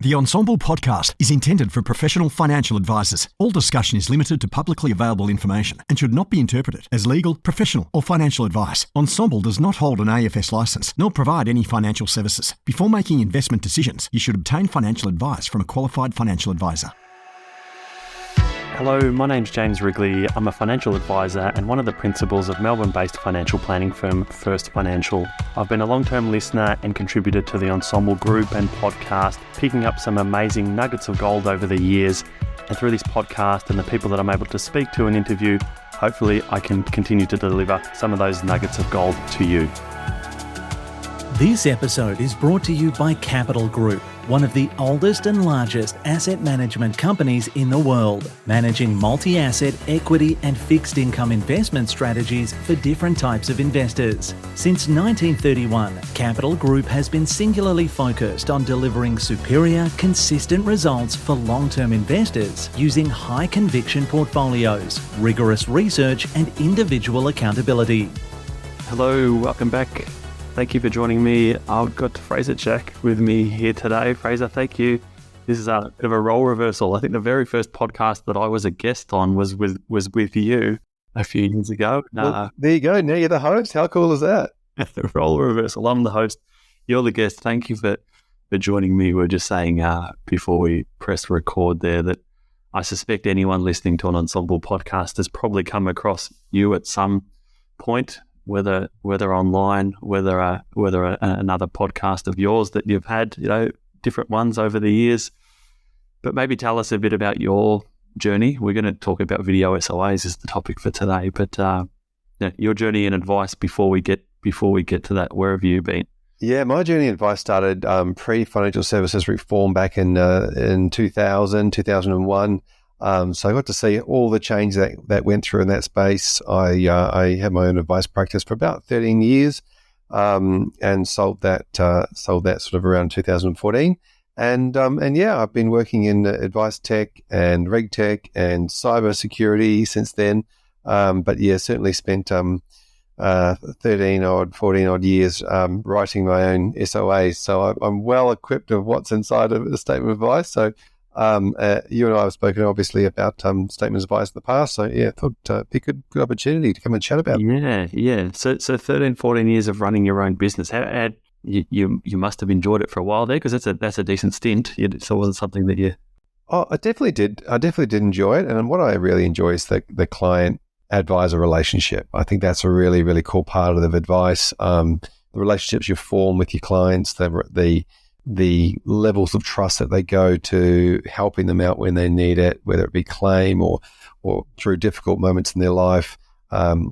The Ensemble podcast is intended for professional financial advisors. All discussion is limited to publicly available information and should not be interpreted as legal, professional, or financial advice. Ensemble does not hold an AFS license nor provide any financial services. Before making investment decisions, you should obtain financial advice from a qualified financial advisor. Hello, my name's James Wrigley. I'm a financial advisor and one of the principals of Melbourne-based financial planning firm First Financial. I've been a long-term listener and contributor to the Ensemble group and podcast, picking up some amazing nuggets of gold over the years. And through this podcast and the people that I'm able to speak to and interview, hopefully I can continue to deliver some of those nuggets of gold to you. This episode is brought to you by Capital Group, one of the oldest and largest asset management companies in the world, managing multi-asset, equity and fixed income investment strategies for different types of investors. Since 1931, Capital Group has been singularly focused on delivering superior, consistent results for long-term investors using high-conviction portfolios, rigorous research and individual accountability. Hello, welcome back. Thank you for joining me. I've got Fraser Jack with me here today. Fraser, thank you. This is a bit of a role reversal. I think the very first podcast that I was a guest on was with you a few years ago. Well, there you go. Now you're the host. How cool is that? The role reversal. I'm the host. You're the guest. Thank you for joining me. We were just saying before we press record there that I suspect anyone listening to an Ensemble podcast has probably come across you at some point, whether online, whether another podcast of yours that you've had, different ones over the years. But maybe tell us a bit about your journey. We're going to talk about video SOAs as the topic for today, but your journey and advice before we get to that. Where have you been? Yeah, my journey in advice started pre-financial services reform back in 2000, 2001. So I got to see all the change that went through in that space. I had my own advice practice for about 13 years, and sold that sort of around 2014. And I've been working in advice tech and reg tech and cyber security since then. But certainly spent 14 odd years writing my own SOAs. So I'm well equipped of what's inside of a statement of advice. So you and I have spoken obviously about statements of advice in the past, so I thought it'd be a good opportunity to come and chat about it. Yeah. So 13, 14 years of running your own business. How you must have enjoyed it for a while there, because that's a decent stint. It wasn't something that you... Oh, I definitely did. I definitely did enjoy it, and what I really enjoy is the client-advisor relationship. I think that's a really, really cool part of the advice. The relationships you form with your clients, the levels of trust that they go to, helping them out when they need it, whether it be claim or through difficult moments in their life,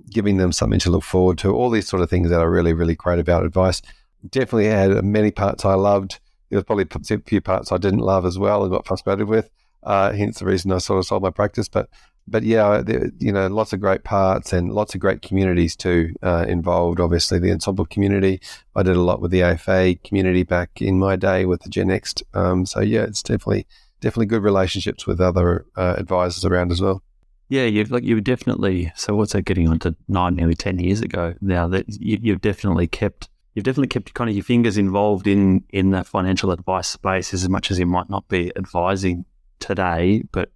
giving them something to look forward to, all these sort of things that are really, really great about advice. Definitely had many parts I loved. There was probably a few parts I didn't love as well and got frustrated with, hence the reason I sort of sold my practice. But lots of great parts and lots of great communities too involved. Obviously, the Ensemble community. I did a lot with the AFA community back in my day with the Gen Next. It's definitely good relationships with other advisors around as well. Yeah, you've definitely. So what's that getting on to nearly 10 years ago now? That you've definitely kept kind of your fingers involved in the financial advice space as much as you might not be advising today, but.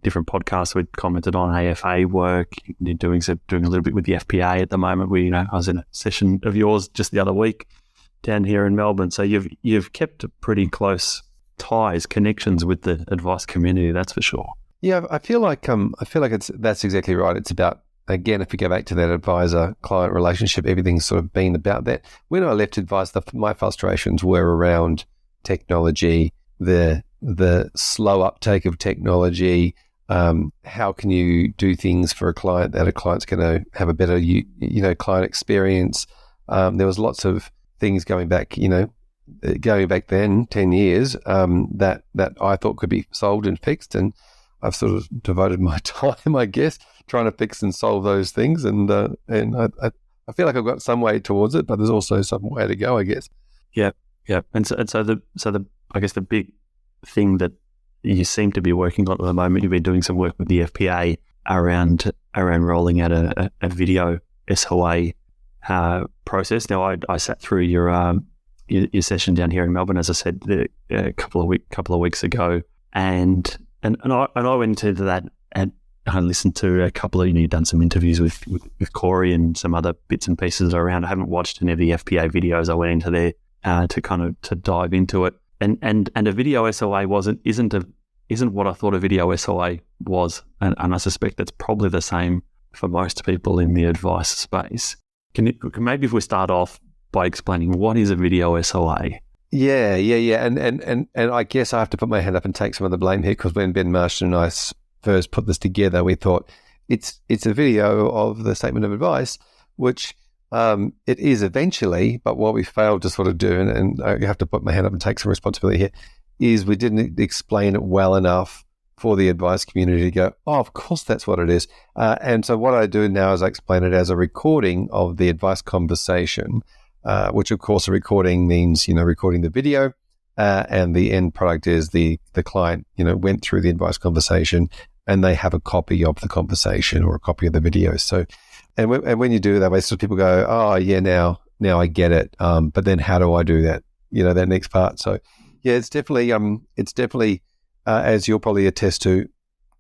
Different podcasts we commented on AFA work. You're doing a little bit with the FPA at the moment. I was in a session of yours just the other week down here in Melbourne. So you've kept pretty close connections with the advice community. That's for sure. Yeah, I feel like that's exactly right. It's about, again, if you go back to that advisor-client relationship, everything's sort of been about that. When I left advice, my frustrations were around technology, the slow uptake of technology. How can you do things for a client that a client's going to have a better, client experience? There was lots of things going back then, 10 years, that I thought could be solved and fixed. And I've sort of devoted my time, I guess, trying to fix and solve those things. And I feel like I've got some way towards it, but there's also some way to go, I guess. Yeah. And so the I guess the big thing that you seem to be working on at the moment, you've been doing some work with the FPA around rolling out a video SOA process. Now, I sat through your your session down here in Melbourne, as I said a couple of weeks ago, and I went into that and I listened to a couple of, you've done some interviews with Corey and some other bits and pieces around. I haven't watched any of the FPA videos. I went into there to dive into it, and a video SOA isn't what I thought a video SOA was, and I suspect that's probably the same for most people in the advice space. Maybe if we start off by explaining what is a video SOA? Yeah. And I guess I have to put my hand up and take some of the blame here, because when Ben Marston and I first put this together, we thought it's a video of the statement of advice, which it is eventually, but what we failed to sort of do, and I have to put my hand up and take some responsibility here, is we didn't explain it well enough for the advice community to go, oh, of course that's what it is. And so what I do now is I explain it as a recording of the advice conversation, which of course a recording means, recording the video, and the end product is the client, went through the advice conversation and they have a copy of the conversation or a copy of the video. So, and when you do that, basically people go, oh yeah, now I get it. But then how do I do that? That next part. So yeah, it's definitely, as you'll probably attest to,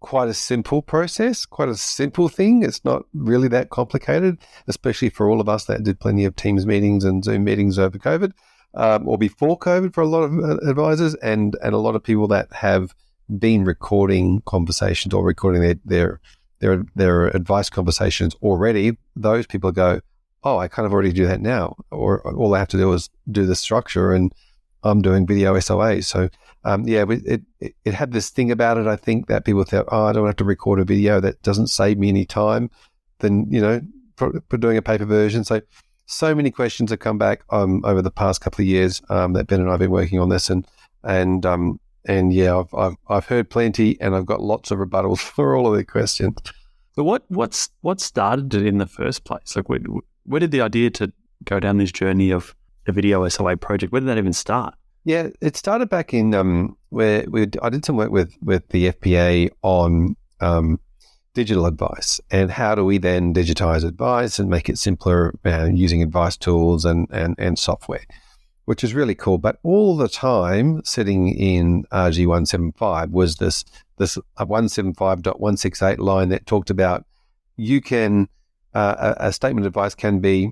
quite a simple process, quite a simple thing. It's not really that complicated, especially for all of us that did plenty of Teams meetings and Zoom meetings over COVID, or before COVID for a lot of advisors, and a lot of people that have been recording conversations or recording their advice conversations already. Those people go, oh, I kind of already do that now, or all I have to do is do the structure, and I'm doing video SOA. So it had this thing about it, I think, that people thought, oh, I don't have to record a video. That doesn't save me any time than, for doing a paper version. So many questions have come back over the past couple of years that Ben and I have been working on this, and yeah, I've heard plenty, and I've got lots of rebuttals for all of the questions. But what started it in the first place? Like, where did the idea to go down this journey of a video SOA project, where did that even start? Yeah, it started back in where I did some work with the FPA on digital advice, and how do we then digitize advice and make it simpler using advice tools and software, which is really cool. But all the time sitting in RG 175 was this 175.168 line that talked about you can a statement of advice can be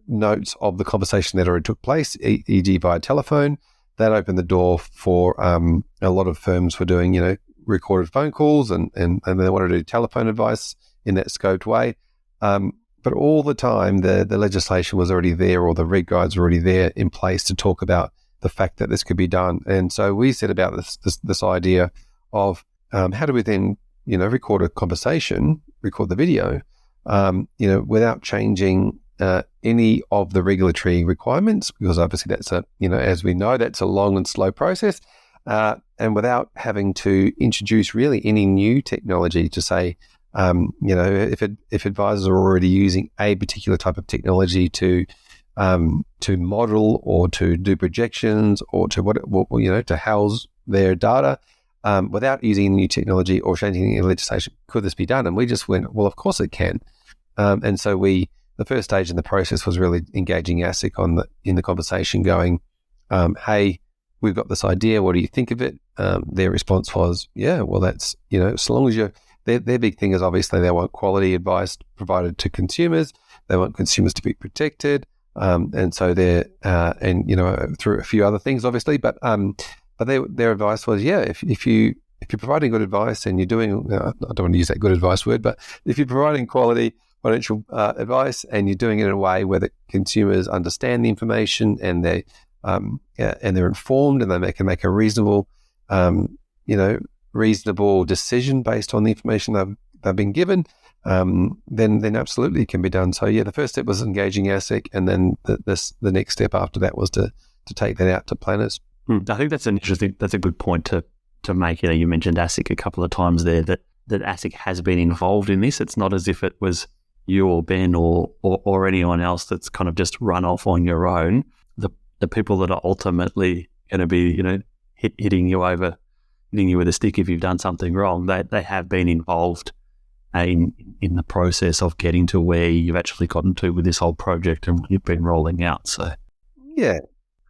notes of the conversation that already took place, e.g. via telephone. That opened the door for a lot of firms for doing, recorded phone calls, and they wanted to do telephone advice in that scoped way. But all the time, the legislation was already there, or the reg guides were already there in place to talk about the fact that this could be done. And so we set about this idea of how do we then, record a conversation, record the video, without changing any of the regulatory requirements, because obviously that's as we know, that's a long and slow process, and without having to introduce really any new technology to say, if advisors are already using a particular type of technology to model or to do projections or to to house their data, without using new technology or changing any legislation, could this be done? And we just went, well, of course it can. And so the first stage in the process was really engaging ASIC in the conversation, going, hey, we've got this idea. What do you think of it? Their response was, yeah, well, that's, so long as their big thing is obviously they want quality advice provided to consumers. They want consumers to be protected. And so through a few other things, obviously, but their advice was, yeah, if you're providing good advice and you're doing, I don't want to use that good advice word, but if you're providing quality financial advice and you're doing it in a way where the consumers understand the information and they're informed and they can make a reasonable decision based on the information they've been given, then absolutely it can be done. So yeah, the first step was engaging ASIC, and then the next step after that was to take that out to planners. I think that's a good point to make. You mentioned ASIC a couple of times there, that ASIC has been involved in this. It's not as if it was you or Ben or anyone else that's kind of just run off on your own. The people that are ultimately going to be, hitting you with a stick if you've done something wrong, they have been involved in the process of getting to where you've actually gotten to with this whole project and what you've been rolling out. So Yeah.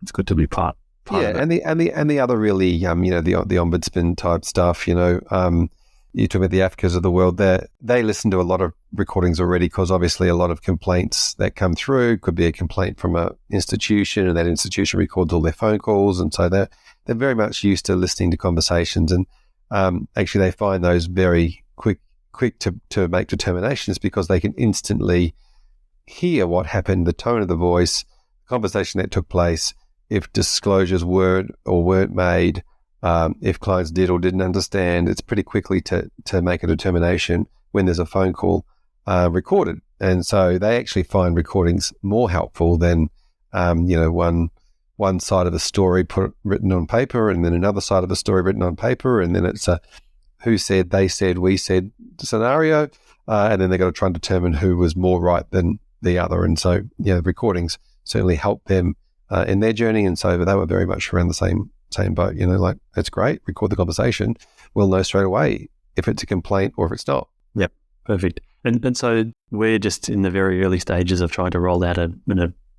It's good to be part of it. and the other really, the ombudsman type stuff, you talk about the Africas of the world, they listen to a lot of recordings already because obviously a lot of complaints that come through could be a complaint from an institution, and that institution records all their phone calls, and so they're very much used to listening to conversations, and actually they find those very quick to make determinations because they can instantly hear what happened, the tone of the voice, the conversation that took place, if disclosures weren't made, if clients did or didn't understand. It's pretty quickly to make a determination when there's a phone call recorded. And so they actually find recordings more helpful than, one side of a story written on paper, and then another side of a story written on paper, and then it's a who said, they said, we said scenario, and then they've got to try and determine who was more right than the other. And so, recordings certainly help them in their journey, and so they were very much around the same boat. Like, it's great, record the conversation. We'll know straight away if it's a complaint or if it's not. Yep, perfect. And so we're just in the very early stages of trying to roll out a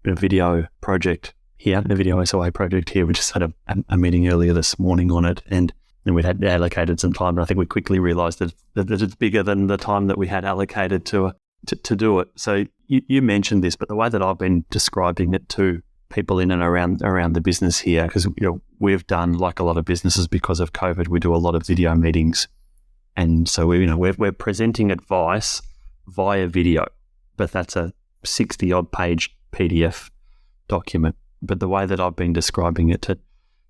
video project here, the video SOA project here. We just had a meeting earlier this morning on it, and we had allocated some time, and I think we quickly realised that it's bigger than the time that we had allocated to do it. So you mentioned this, but the way that I've been describing it to people in and around the business here, because we've done, like a lot of businesses because of COVID, we do a lot of video meetings, and so we're presenting advice via video, but that's a 60-odd page PDF document. But the way that I've been describing it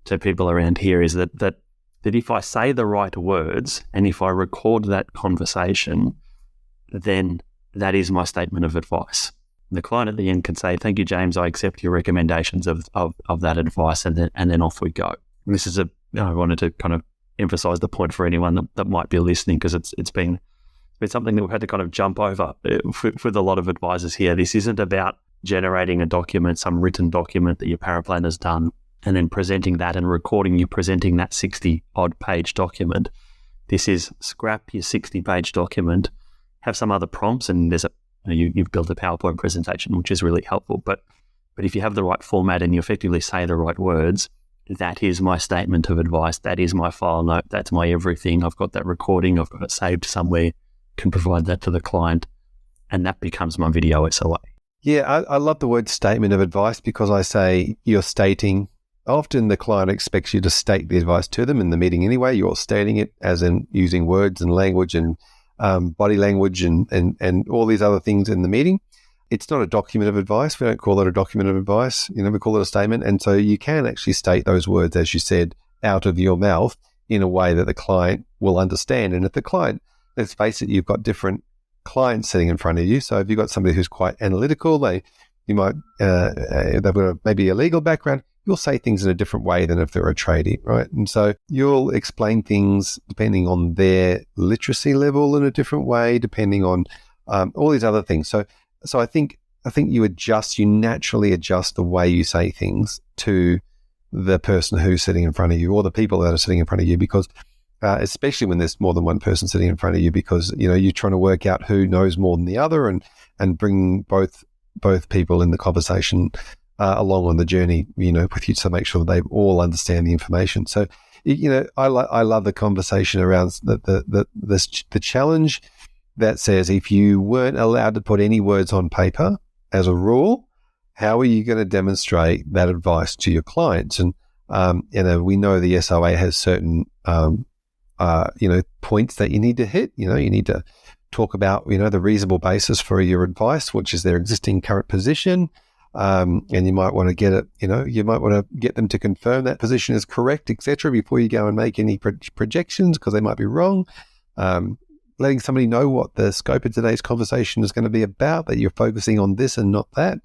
to people around here is that if I say the right words and if I record that conversation, then that is my statement of advice. The client at the end can say, "Thank you, James. I accept your recommendations of that advice," and then off we go. And this is I wanted to kind of emphasize the point for anyone that might be listening, because it's been something that we've had to kind of jump over with a lot of advisors here. This isn't about generating a document, some written document that your paraplanner's done, and then presenting that and recording you presenting that 60-odd page document. This is scrap your 60-page document, have some other prompts, and there's you've built a PowerPoint presentation, which is really helpful. But if you have the right format and you effectively say the right words, that is my statement of advice. That is my file note. That's my everything. I've got that recording. I've got it saved somewhere, can provide that to the client, and that becomes my video SOA. Yeah, I love the word statement of advice, because I say you're stating. Often the client expects you to state the advice to them in the meeting anyway. You're stating it as in using words and language and body language and all these other things in the meeting. It's not a document of advice. We don't call it a document of advice. We call it a statement. And so you can actually state those words, as you said, out of your mouth in a way that the client will understand. And if the client, let's face it, you've got different clients sitting in front of you. So if you've got somebody who's quite analytical, they've got maybe a legal background, you'll say things in a different way than if they're a tradie, right? And so you'll explain things depending on their literacy level in a different way, depending on all these other things. So I think you naturally adjust the way you say things to the person who's sitting in front of you, or the people that are sitting in front of you, because especially when there's more than one person sitting in front of you, because you're trying to work out who knows more than the other, and bring both people in the conversation along on the journey, with you, to make sure that they all understand the information. So, I love the conversation around the challenge that says, if you weren't allowed to put any words on paper as a rule, how are you going to demonstrate that advice to your clients? And we know the SOA has certain points that you need to hit. You need to talk about the reasonable basis for your advice, which is their existing current position. And you might want to get it, you might want to get them to confirm that position is correct, etc., before you go and make any projections, because they might be wrong. Letting somebody know what the scope of today's conversation is going to be about, that you're focusing on this and not that.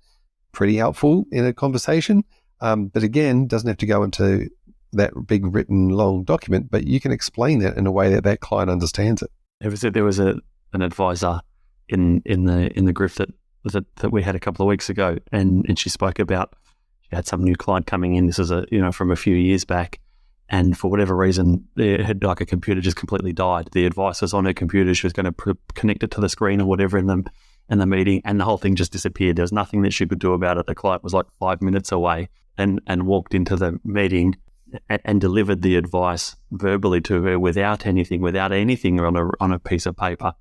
Pretty helpful in a conversation. But again, doesn't have to go into that big written long document, but you can explain that in a way that client understands it. There was an advisor in the group that we had a couple of weeks ago, and she spoke about, she had some new client coming in. This is from a few years back, and for whatever reason, a computer just completely died. The advice was on her computer. She was going to connect it to the screen or whatever in the meeting, and the whole thing just disappeared. There was nothing that she could do about it. The client was like 5 minutes away, and walked into the meeting and delivered the advice verbally to her without anything on a piece of paper.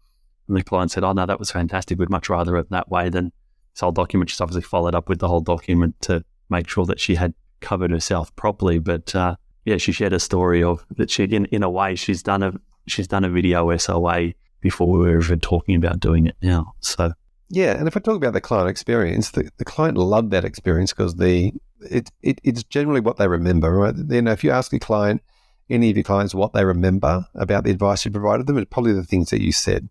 And the client said, "Oh no, that was fantastic. We'd much rather it that way than this whole document." She's obviously followed up with the whole document to make sure that she had covered herself properly. But she shared a story of that she, in a way, she's done a video SOA before we were even talking about doing it now. So yeah, and if I talk about the client experience, the client loved that experience because it's generally what they remember, right? If you ask any of your clients what they remember about the advice you provided them, it's probably the things that you said.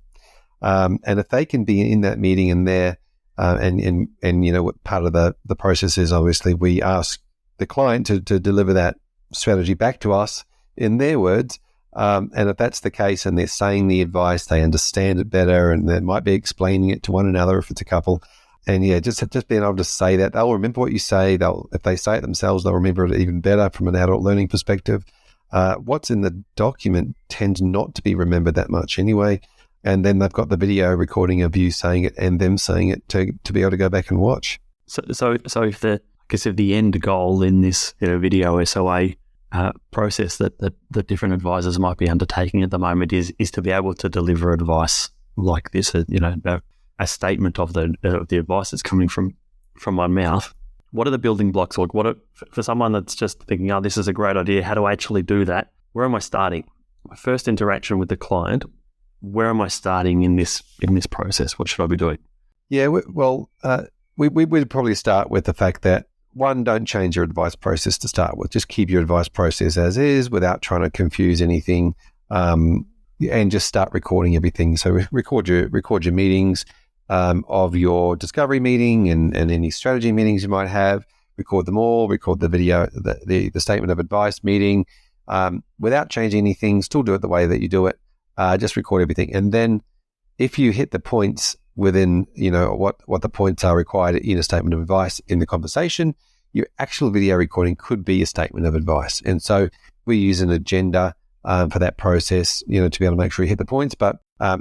And if they can be in that meeting and there, and what part of the process is, obviously we ask the client to deliver that strategy back to us in their words. And if that's the case and they're saying the advice, they understand it better and they might be explaining it to one another if it's a couple. And just being able to say that, they'll remember what you say. If they say it themselves, they'll remember it even better from an adult learning perspective. What's in the document tends not to be remembered that much anyway. And then they've got the video recording of you saying it and them saying it to be able to go back and watch. So if the end goal in this video SOA process that the different advisors might be undertaking at the moment is to be able to deliver advice like this, a statement of the advice that's coming from my mouth. What are the building blocks? Like, for someone that's just thinking, "Oh, this is a great idea. How do I actually do that? Where am I starting? My first interaction with the client. Where am I starting in this process? What should I be doing?" Yeah, we'd probably start with the fact that, one, don't change your advice process to start with. Just keep your advice process as is without trying to confuse anything, and just start recording everything. So record your meetings of your discovery meeting and any strategy meetings you might have. Record them all. Record the video, the statement of advice meeting, without changing anything. Still do it the way that you do it. Just record everything. And then if you hit the points within, what the points are required in a statement of advice in the conversation, your actual video recording could be a statement of advice. And so we use an agenda for that process, to be able to make sure you hit the points. But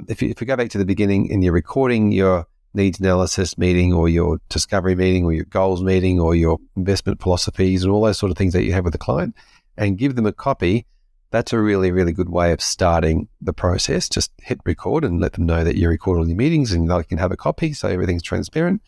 if you go back to the beginning and you're recording your needs analysis meeting or your discovery meeting or your goals meeting or your investment philosophies and all those sort of things that you have with the client and give them a copy, that's a really, really good way of starting the process. Just hit record and let them know that you record all your meetings and they can have a copy so everything's transparent.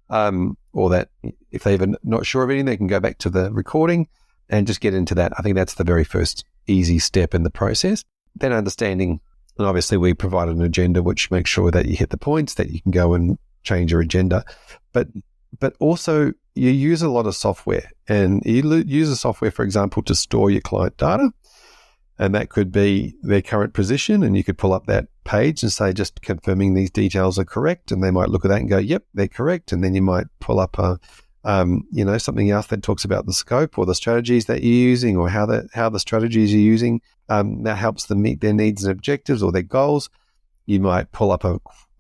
Or that if they're even not sure of anything, they can go back to the recording and just get into that. I think that's the very first easy step in the process. Then understanding, and obviously we provide an agenda which makes sure that you hit the points, that you can go and change your agenda. But also you use a lot of software, and you use a software, for example, to store your client data. And that could be their current position, and you could pull up that page and say, just confirming these details are correct. And they might look at that and go, yep, they're correct. And then you might pull up something else that talks about the scope or the strategies that you're using or how the strategies you're using that helps them meet their needs and objectives or their goals. You might pull up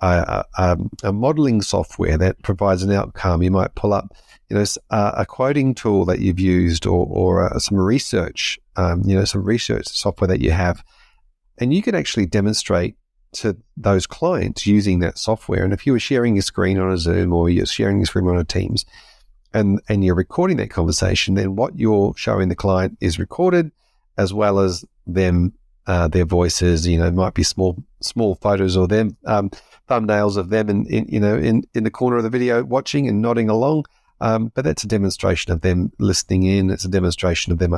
a modeling software that provides an outcome. You might pull up a quoting tool that you've used or some research, some research software that you have. And you can actually demonstrate to those clients using that software. And if you were sharing your screen on a Zoom or you're sharing your screen on a Teams and you're recording that conversation, then what you're showing the client is recorded as well as them, their voices, it might be small photos or them, thumbnails of them in the corner of the video watching and nodding along. But that's a demonstration of them listening in. It's a demonstration of them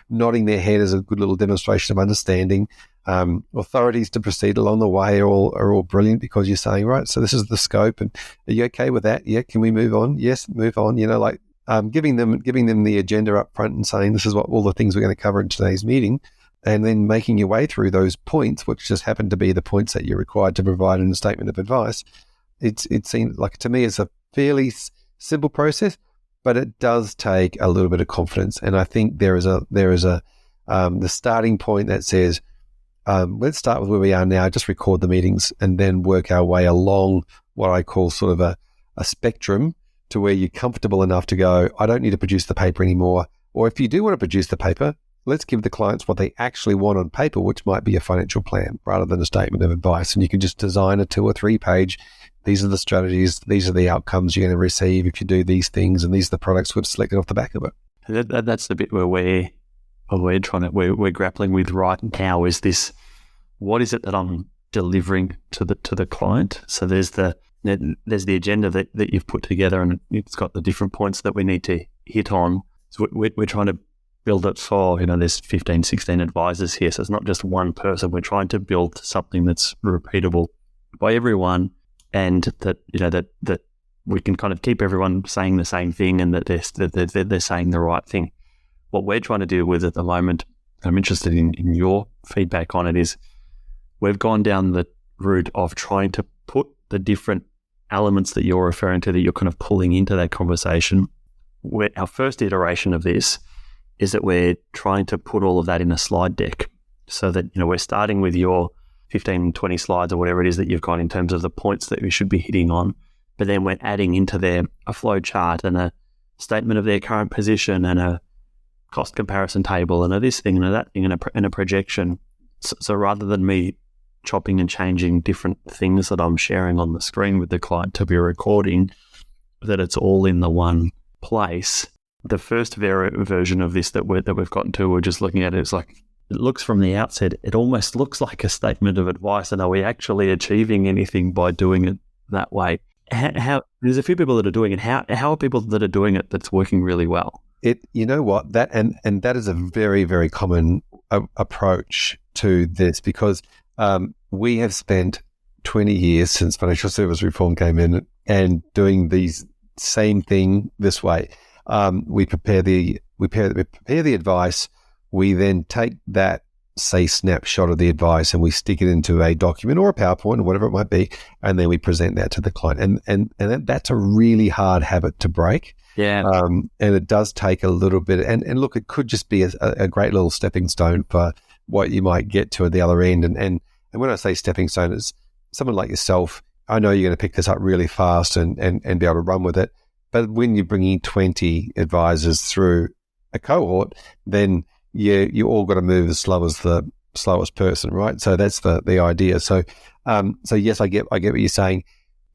nodding their head as a good little demonstration of understanding. Authorities to proceed along the way are all brilliant because you're saying, right, so this is the scope, and are you okay with that? Yeah, can we move on? Yes, move on. Giving them the agenda up front and saying this is what all the things we're going to cover in today's meeting, and then making your way through those points, which just happen to be the points that you're required to provide in a statement of advice. It seems like, to me, it's a fairly simple process, but it does take a little bit of confidence. And I think there is the starting point that says, let's start with where we are now, just record the meetings and then work our way along what I call sort of a spectrum to where you're comfortable enough to go, I don't need to produce the paper anymore. Or if you do want to produce the paper, let's give the clients what they actually want on paper, which might be a financial plan rather than a statement of advice. And you can just design a 2 or 3 page these are the strategies, these are the outcomes you're going to receive if you do these things, and these are the products we've selected off the back of it. That's the bit where we're grappling with right now. Is this, what is it that I'm delivering to the client? So there's the agenda that you've put together, and it's got the different points that we need to hit on. So we're trying to build it for, there's 15, 16 advisors here. So it's not just one person. We're trying to build something that's repeatable by everyone, and that we can kind of keep everyone saying the same thing, and that they're saying the right thing. What we're trying to do with at the moment, I'm interested in your feedback on it, is we've gone down the route of trying to put the different elements that you're referring to, that you're kind of pulling into that conversation. Our first iteration of this is that we're trying to put all of that in a slide deck, so that, we're starting with your 15, 20 slides or whatever it is that you've got in terms of the points that we should be hitting on. But then we're adding into there a flow chart and a statement of their current position and a cost comparison table and a this thing and a that thing and a projection. So rather than me chopping and changing different things that I'm sharing on the screen with the client to be recording, that it's all in the one place. The first version of this that we've gotten to, we're just looking at it, it's like, it looks from the outset, it almost looks like a statement of advice. And are we actually achieving anything by doing it that way? How there's a few people that are doing it. How are people that are doing it that's working really well? You know what, that and that is a very, very common approach to this, because we have spent 20 years since financial service reform came in and doing these same thing this way. We prepare the advice. We then take that, say, snapshot of the advice, and we stick it into a document or a PowerPoint or whatever it might be, and then we present that to the client. And that's a really hard habit to break. Yeah. And it does take a little bit. And look, it could just be a great little stepping stone for what you might get to at the other end. And when I say stepping stone, it's someone like yourself. I know you're going to pick this up really fast and be able to run with it. But when you're bringing 20 advisors through a cohort, then you all got to move as slow as the slowest person, right? So that's the idea. So yes, I get what you're saying.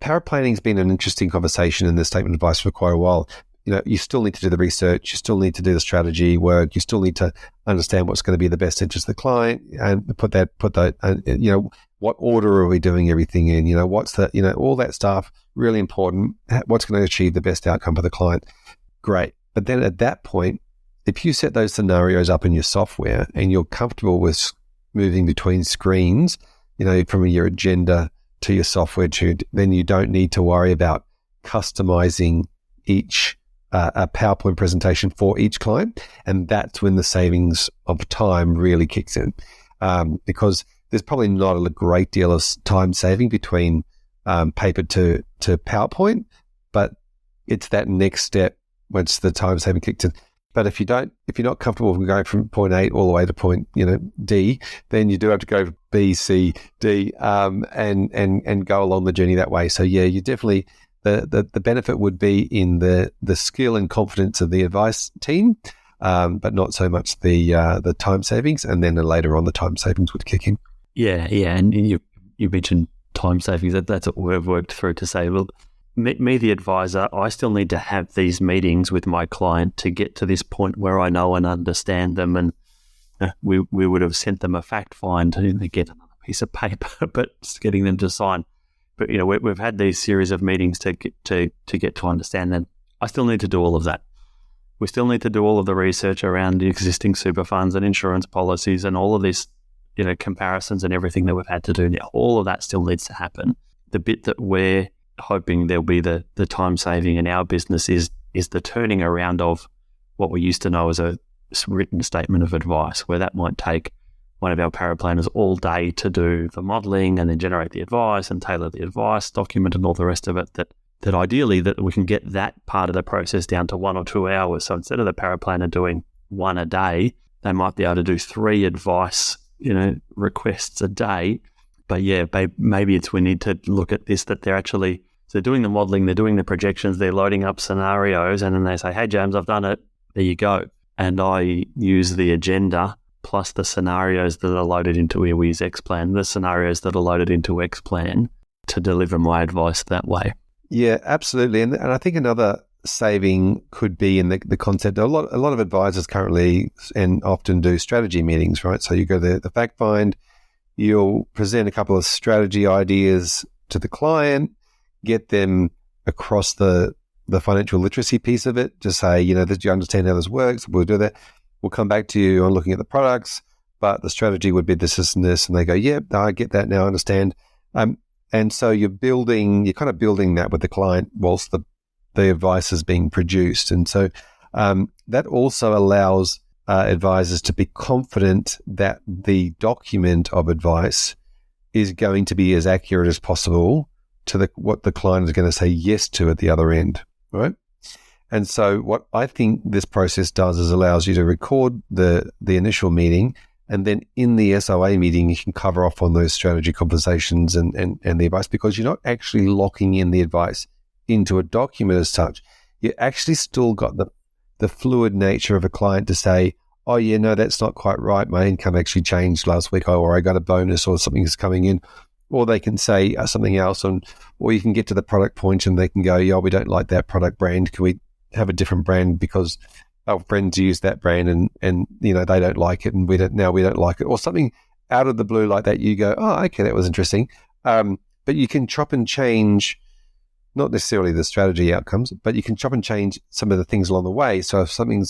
Power planning's been an interesting conversation in the statement of advice for quite a while. You still need to do the research, you still need to do the strategy work, you still need to understand what's going to be the best interest of the client, and put that, what order are we doing everything in? What's the, all that stuff, really important. What's going to achieve the best outcome for the client? Great. But then at that point, if you set those scenarios up in your software and you're comfortable with moving between screens, from your agenda to your software, then you don't need to worry about customizing each a PowerPoint presentation for each client. And that's when the savings of time really kicks in, because there's probably not a great deal of time saving between paper to PowerPoint, but it's that next step once the time saving kicks in. But if you're not comfortable with going from point A all the way to point, D, then you do have to go B, C, D, and go along the journey that way. So yeah, you definitely, the benefit would be in the skill and confidence of the advice team, but not so much the time savings. And then later on, the time savings would kick in. Yeah, and you mentioned time savings. That's what we've worked through to say, well, me, the advisor, I still need to have these meetings with my client to get to this point where I know and understand them. And we would have sent them a fact find to get another piece of paper, but just getting them to sign. But we've had these series of meetings to get to understand them. I still need to do all of that. We still need to do all of the research around the existing super funds and insurance policies and all of this, comparisons and everything that we've had to do now. All of that still needs to happen. The bit that we're hoping there'll be the time saving in our business is the turning around of what we used to know as a written statement of advice, where that might take one of our paraplanners all day to do the modelling and then generate the advice and tailor the advice document and all the rest of it, that ideally that we can get that part of the process down to 1 or 2 hours. So instead of the paraplanner doing one a day, they might be able to do 3 advice requests a day. But yeah, maybe we need to look at this, that they're doing the modelling, they're doing the projections, they're loading up scenarios, and then they say, hey, James, I've done it. There you go. And I use the agenda plus the scenarios that are loaded into, we use Xplan, the scenarios that are loaded into Xplan to deliver my advice that way. Yeah, absolutely. And I think another saving could be in the concept. A lot of advisors currently and often do strategy meetings, right? So you go to the fact find, you'll present a couple of strategy ideas to the client, get them across the financial literacy piece of it, to say, that you understand how this works, we'll do that. We'll come back to you on looking at the products, but the strategy would be this, and this. And they go, yeah, no, I get that now, I understand. And so you're kind of building that with the client whilst the advice is being produced. And so that also allows advisors to be confident that the document of advice is going to be as accurate as possible to what the client is going to say yes to at the other end, right? And so what I think this process does is allows you to record the initial meeting, and then in the SOA meeting, you can cover off on those strategy conversations and the advice, because you're not actually locking in the advice into a document as such. You actually still got the fluid nature of a client to say, oh yeah, no, that's not quite right. My income actually changed last week, or I got a bonus, or something is coming in. Or they can say something else, or you can get to the product point and they can go, yeah, we don't like that product brand. Can we have a different brand because our friends use that brand and they don't like it, and we don't like it, or something out of the blue like that. You go, oh, okay, that was interesting. But you can chop and change, not necessarily the strategy outcomes, but you can chop and change some of the things along the way. So if something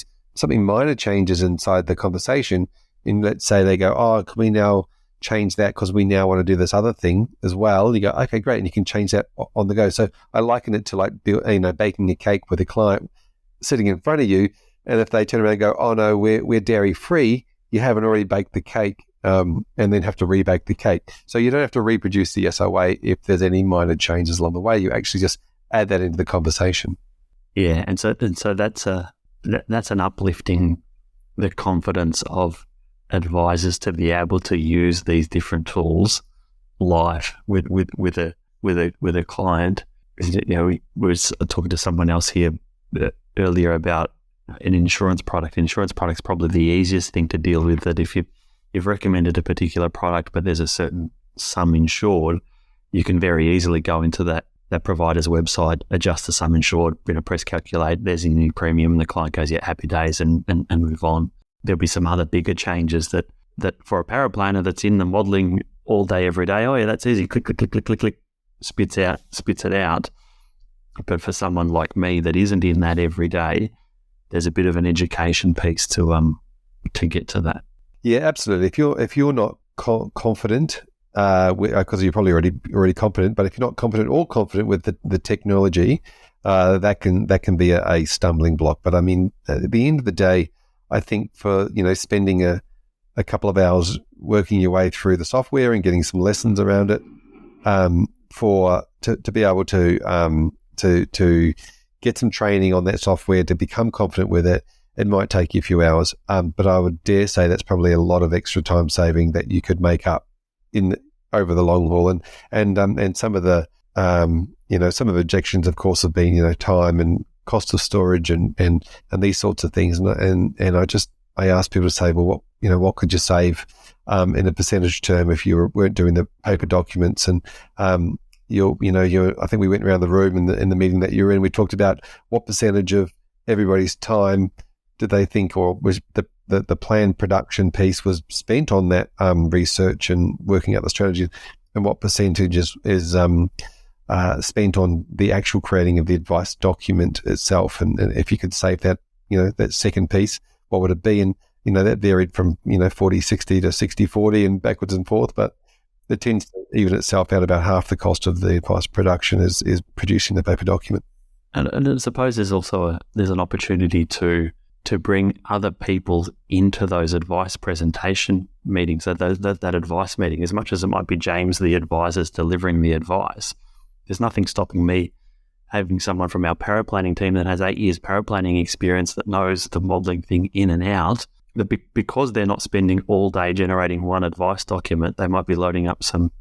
minor changes inside the conversation, and let's say they go, oh, can we now change that because we now want to do this other thing as well? You go, okay, great, and you can change that on the go. So I liken it to like baking a cake with a client sitting in front of you, and if they turn around and go, oh no, we're dairy free, you haven't already baked the cake, and then have to rebake the cake. So you don't have to reproduce the SOA if there's any minor changes along the way. You actually just add that into the conversation. Yeah, and so that's an uplifting the confidence of advisors to be able to use these different tools live with a client. We were talking to someone else here earlier about an insurance product. Insurance product's probably the easiest thing to deal with. That if you've recommended a particular product, but there's a certain sum insured, you can very easily go into that provider's website, adjust the sum insured, press calculate, there's a new premium, and the client goes, yeah, happy days, and move on. There'll be some other bigger changes that for a paraplanner that's in the modelling all day, every day, oh yeah, that's easy, click, click, click, click, click, click, spits it out. But for someone like me that isn't in that every day, there's a bit of an education piece to get to that. Yeah, absolutely. If you're not confident, because you're probably already competent, but if you're not competent or confident with the technology, that can be a stumbling block. But I mean, at the end of the day, I think for spending a couple of hours working your way through the software and getting some lessons around it, to be able to get some training on that software to become confident with it, it might take you a few hours. But I would dare say that's probably a lot of extra time saving that you could make up over the long haul. And some of the some of the objections, of course, have been time and cost of storage and these sorts of things. And I ask people to say, well, what could you save in a percentage term if you weren't doing the paper documents? And I think we went around the room in the meeting that you were in. We talked about what percentage of everybody's time did they think, or was the planned production piece was spent on that research and working out the strategy, and what percentage is spent on the actual creating of the advice document itself. And if you could save that, that second piece, what would it be? And that varied from 40-60 to 60-40 and backwards and forth, but it tends to even itself out about half the cost of the advice production is producing the paper document. And I suppose there's also there's an opportunity to bring other people into those advice presentation meetings, that advice meeting. As much as it might be James, the advisor's delivering the advice, there's nothing stopping me having someone from our paraplanning team that has 8 years paraplanning experience, that knows the modelling thing in and out, that because they're not spending all day generating one advice document, they might be loading up some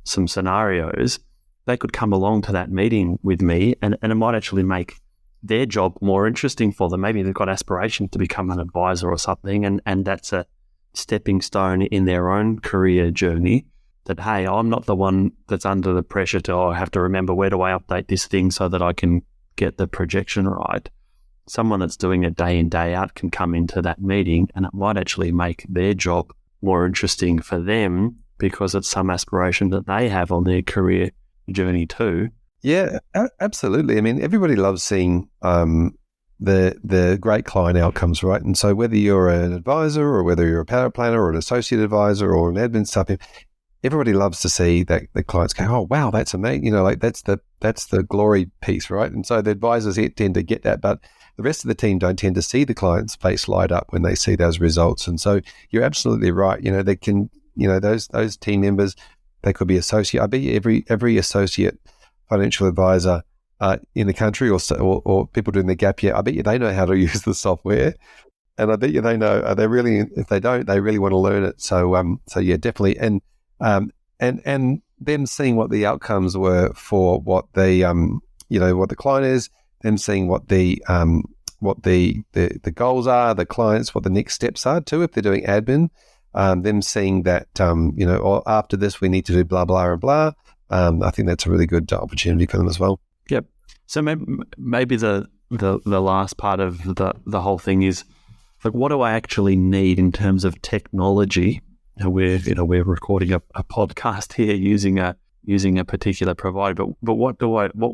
scenarios. They could come along to that meeting with me, and it might actually make their job more interesting for them. Maybe they've got aspirations to become an advisor or something, and that's a stepping stone in their own career journey. that, hey, I'm not the one that's under the pressure to, I have to remember where do I update this thing so that I can get the projection right. Someone that's doing it day in, day out can come into that meeting, and it might actually make their job more interesting for them because it's some aspiration that they have on their career journey too. Yeah, absolutely. I mean, everybody loves seeing the great client outcomes, right? And so whether you're an advisor or whether you're a power planner or an associate advisor or an admin staff, everybody loves to see that the clients go, oh, wow, that's amazing. You know, like that's the glory piece, right? And so the advisors tend to get that, but the rest of the team don't tend to see the client's face light up when they see those results. And so you're absolutely right. You know, they can, you know, those team members, they could be associate. I bet you every associate financial advisor in the country or people doing the gap year, I bet you they know how to use the software. And I bet you they know, if they don't, they really want to learn it. So yeah, definitely. And them seeing what the outcomes were for what the what the client is, them seeing what the goals are, the clients, what the next steps are too, if they're doing admin, them seeing that or after this we need to do blah blah and blah. I think that's a really good opportunity for them as well. Yep. So maybe the last part of the whole thing is, like, what do I actually need in terms of technology? We're recording a podcast here using a particular provider, but what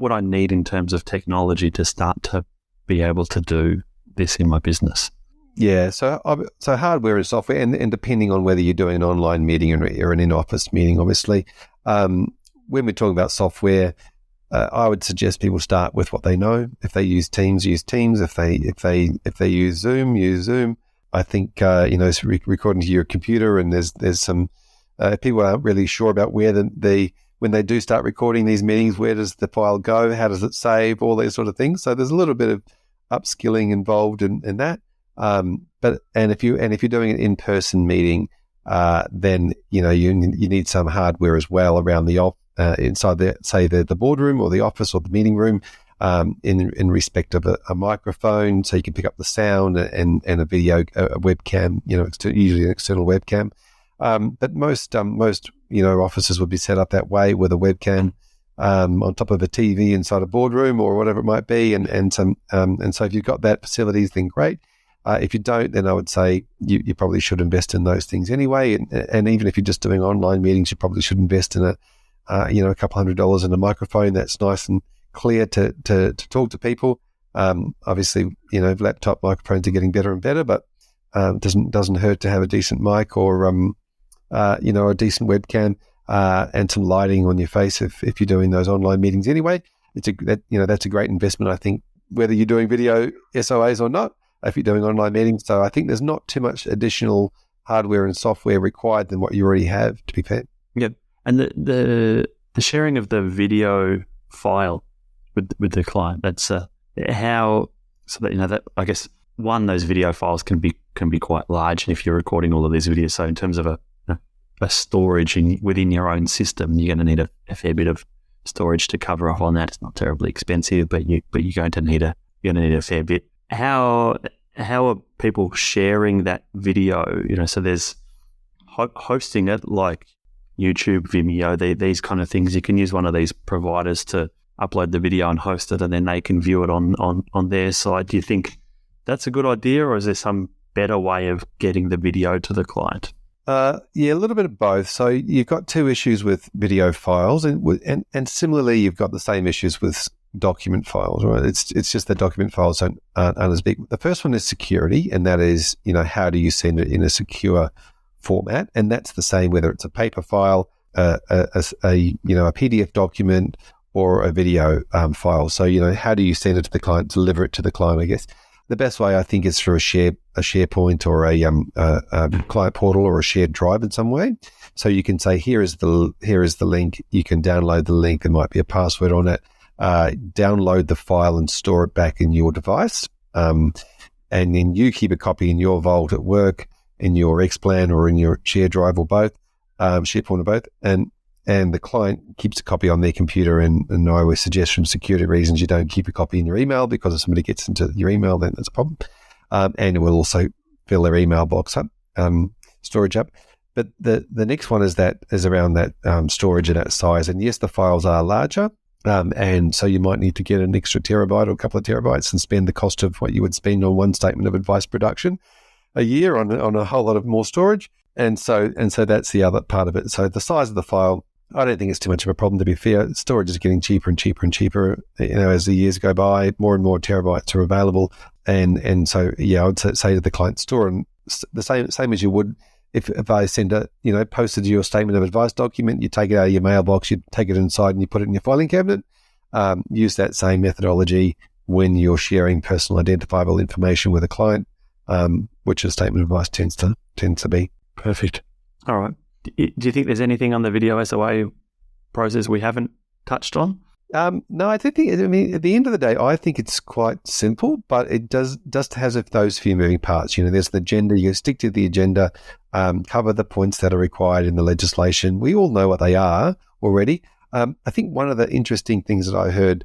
would I need in terms of technology to start to be able to do this in my business? Yeah, so hardware and software, and depending on whether you're doing an online meeting or an in-office meeting, obviously. When we're talking about software, I would suggest people start with what they know. If they use Teams, use Teams. If they use Zoom, use Zoom. I think it's recording to your computer, and there's some people aren't really sure about where when they do start recording these meetings, where does the file go? How does it save? All these sort of things. So there's a little bit of upskilling involved in that. But if you're doing an in-person meeting, then you need some hardware as well around the inside the boardroom or the office or the meeting room, in respect of a microphone, so you can pick up the sound and a video, a webcam. Usually an external webcam. But most offices would be set up that way with a webcam on top of a TV inside a boardroom or whatever it might be, and so if you've got that facilities, then great. If you don't, then I would say you probably should invest in those things anyway. And even if you're just doing online meetings, you probably should invest in a couple $100 in a microphone that's nice and clear to talk to people. Obviously, laptop microphones are getting better and better, but doesn't hurt to have a decent mic or a decent webcam and some lighting on your face if you're doing those online meetings anyway. That's a great investment, I think, whether you're doing video SOAs or not, if you're doing online meetings. So I think there's not too much additional hardware and software required than what you already have, to be fair. Yeah, and the sharing of the video file with the client, that's how, so that that I guess those video files can be quite large, and if you're recording all of these videos, so in terms of a storage within your own system, you're going to need a fair bit of storage to cover off on that. It's not terribly expensive, but you're going to need a fair bit. How are people sharing that video? So there's hosting it like YouTube, Vimeo, these kind of things. You can use one of these providers to upload the video and host it, and then they can view it on their side. Do you think that's a good idea, or is there some better way of getting the video to the client? Yeah, a little bit of both. So you've got two issues with video files, and similarly, you've got the same issues with document files, right? It's just that document files aren't as big. The first one is security, and that is, how do you send it in a secure format? And that's the same whether it's a paper file, a PDF document, or a video file. So how do you send it to the client, deliver it to the client? I guess the best way, I think, is through a SharePoint or a client portal or a shared drive in some way. So you can say, here is the link. You can download the link. There might be a password on it. Download the file and store it back in your device. And then you keep a copy in your vault at work, in your Xplan or in your share drive, or both, SharePoint or both. And the client keeps a copy on their computer. And I always suggest, from security reasons, you don't keep a copy in your email, because if somebody gets into your email, then that's a problem. And it will also fill their email box up, storage up. But the next one is around that storage and that size. And yes, the files are larger. And so you might need to get an extra terabyte or a couple of terabytes and spend the cost of what you would spend on one statement of advice production a year on a whole lot of more storage. And so that's the other part of it. So the size of the file, I don't think it's too much of a problem, to be fair. Storage is getting cheaper and cheaper and cheaper. As the years go by, more and more terabytes are available. And so, I would say to the client, store and the same as you would if I send posted your statement of advice document, you take it out of your mailbox, you take it inside and you put it in your filing cabinet. Use that same methodology when you're sharing personal identifiable information with a client, which a statement of advice tends to be. Perfect. All right. Do you think there's anything on the video SOA process we haven't touched on? No, I think. I mean, at the end of the day, I think it's quite simple, but it does have those few moving parts. There's the agenda. You stick to the agenda, cover the points that are required in the legislation. We all know what they are already. I think one of the interesting things that I heard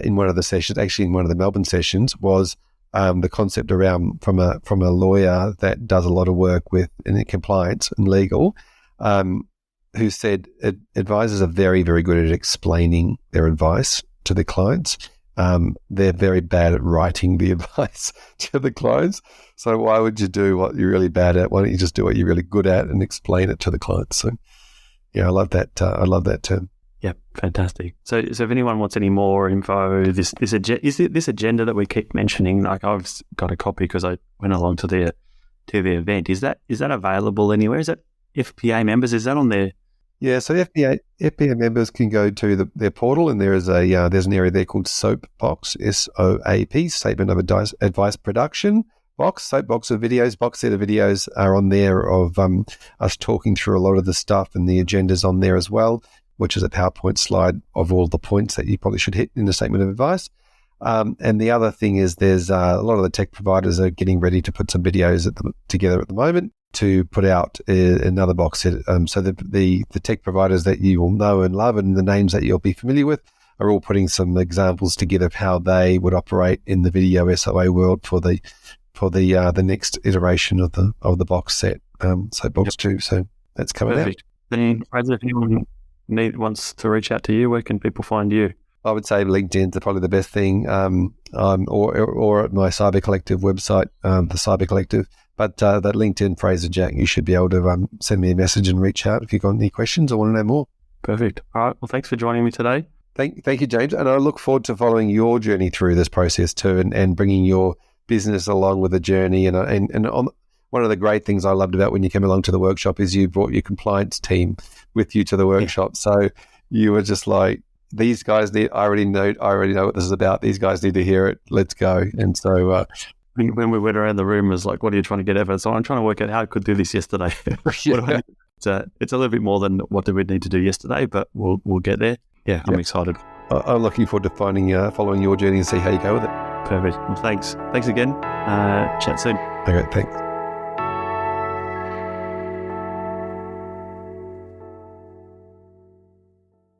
in one of the sessions, actually in one of the Melbourne sessions, was the concept around from a lawyer that does a lot of work in compliance and legal. Who said advisors are very, very good at explaining their advice to the clients. They're very bad at writing the advice to the clients. So why would you do what you're really bad at? Why don't you just do what you're really good at and explain it to the clients? So, I love that. I love that term. Yeah, fantastic. So if anyone wants any more info, this agenda that we keep mentioning, like I've got a copy because I went along to the event. Is that available anywhere? Is that FPA members? Is that on there? Yeah, so FPA members can go to their portal, and there's an area there called Soapbox, SOAP, Statement of Advice Production box, soapbox of videos, box set of videos are on there of us talking through a lot of the stuff, and the agenda's on there as well, which is a PowerPoint slide of all the points that you probably should hit in the Statement of Advice. And the other thing is there's a lot of the tech providers are getting ready to put some videos together at the moment to put out another box set. So the tech providers that you will know and love and the names that you'll be familiar with are all putting some examples together of how they would operate in the video SOA world for the next iteration of the box set. So box 2. So that's coming out. Then, Fraser, if anyone wants to reach out to you, where can people find you? I would say LinkedIn's probably the best thing, or at my Cyber Collective website, the Cyber Collective. But that LinkedIn, Fraser Jack, you should be able to send me a message and reach out if you've got any questions or want to know more. Perfect. All right. Well, thanks for joining me today. Thank you, James. And I look forward to following your journey through this process too, and bringing your business along with the journey. And on, one of the great things I loved about when you came along to the workshop is you brought your compliance team with you to the workshop. Yeah. So you were just like, these guys I already know what this is about. These guys need to hear it. Let's go. And so when we went around the room, it was like, what are you trying to get over? So I'm trying to work out how I could do this yesterday. Yeah. It's a little bit more than what did we need to do yesterday, but we'll get there. Yeah, I'm excited. I'm looking forward to following your journey and see how you go with it. Perfect. Well, thanks again. Chat soon. Okay, thanks.